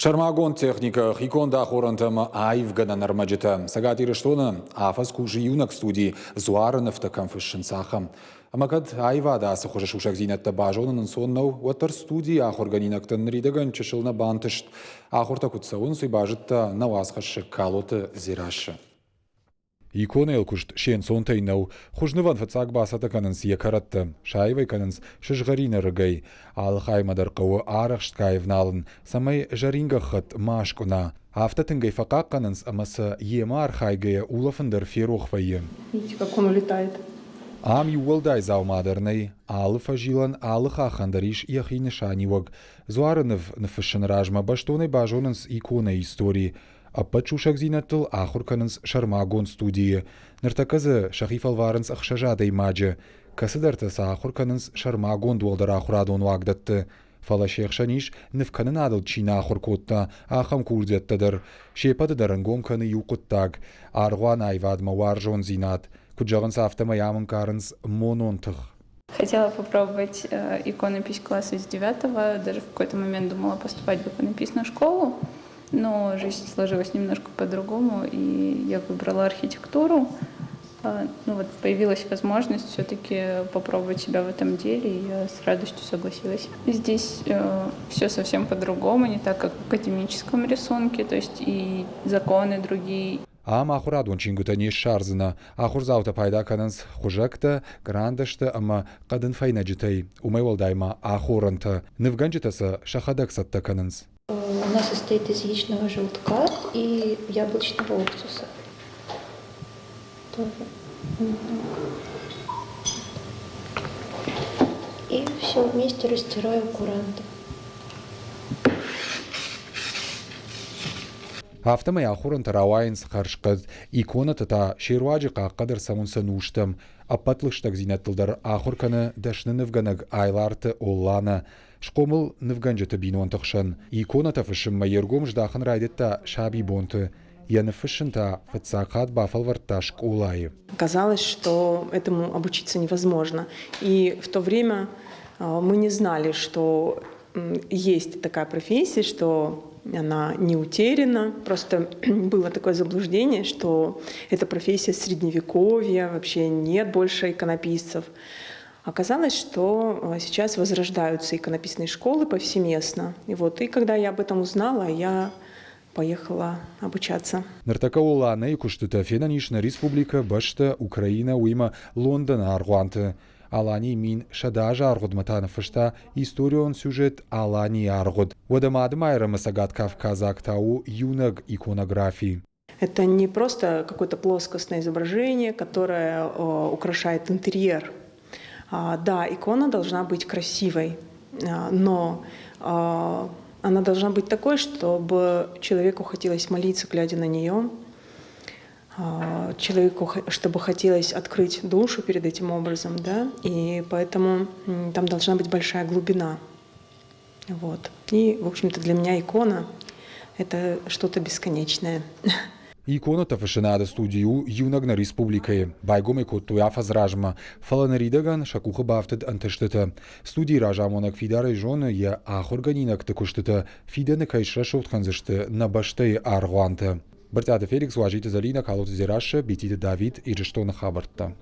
Шармагон техника хиконда хорантама айв гадан армаджита. Сагати рештона афас кужи юнак студии зуарнов такам фишшенсахам. Амакад айвада сахожа шушак зинатта бажонын соннау ватар студии ахорганинактан ридаган чешилна бантышт. Ахорта кутсаун суйбажитта навасхаш калоты зираша. Икона елкушт шен сонтайнау, хужныван фацак басата кананс якаратта, шайвай кананс шишгарина рыгай, ал хаймадар кауы арахшткаевналын, самай жарингахат машкуна, автотынгай факак кананс амаса ема архайгая улафандар ферохвайы. Видите, как он улетает. Ам ювалдай заумадарнай, алы фажилан алы хахандариш яхины шаниваг, зуарынов нафашенражма баштонай бажонанс икона истории, Аппачушак зинаттыл ахурканынс Шармагон студии. Ныртаказы Шахифал варынс ахшажадай маджы. Касыдартыс ахурканынс Шармагон дуалдар ахурадон вагдатты. Фалашехшаниш нывканын адыл чина ахуркотта, ахам курдеттадыр. Шепадыдарын гомканы юкуттаг. Аргуан айвадма варжон зинат. Куджагын сафтама ямын карынс мононтых. Хотела попробовать иконопись класса с 9-го. Даже в какой-то момент думала поступать в иконописную школу. Но жизнь сложилась немножко по-другому, и я выбрала архитектуру. Появилась возможность все-таки попробовать себя в этом деле, и я с радостью согласилась. Здесь все совсем по-другому, не так, как в академическом рисунке, то есть и законы другие. Ам ахурадон чингутани шарзына, ахурзаута пайда кананс хужакта, грандашта, ама кадын файнаджитай, умайвалдайма ахуранта, нывганджитаса шахадаксатта кананс. Она состоит из яичного желтка и яблочного уксуса. И все вместе растираю курантом. Автомай ахуранта рауайнс харшкад, иконата та шерваджика кадар самунса нуштам, апатлыштак зинаттылдар ахурканы дашны нывганаг айларты оллана, шкомыл нывганджата бинуантахшан, иконата фышым майергом ждахан райдетта шаби бонты, яны фышынта фацакат бафалварта школай. Казалось, что этому обучиться невозможно. И в то время мы не знали, что есть такая профессия, что она не утеряна. Просто было такое заблуждение, что эта профессия средневековья, вообще нет больше иконописцев. Оказалось, что сейчас возрождаются иконописные школы повсеместно. И когда я об этом узнала, я поехала обучаться. Нартакаула найкуштыта фенанишна республика башта Украина уйма Лондона аргуанты. Алани мин шадажа аргуд матана фышта историон сюжет Алани аргуд. Водамадым айрымы сагат Кавказак тау юнаг иконографии. Это не просто какое-то плоскостное изображение, которое украшает интерьер. Да, икона должна быть красивой, но она должна быть такой, чтобы человеку хотелось молиться, глядя на нее, человеку, чтобы хотелось открыть душу перед этим образом, да, и поэтому там должна быть большая глубина. И, в общем-то, для меня икона — это что-то бесконечное. Иконата фашенада студию юнагна республикае. Байгоме коттуя фазражма. Фалана ридаган шакуха бафтад антыштыта. Студии ражамонак фидары жоны я ахорганинак тыкуштыта. Фиданы кайшра шоутханзышты на баштай аргуанта. Бартада Феликс важита залина калоты зираша битита Давид и Рештона Хабартта.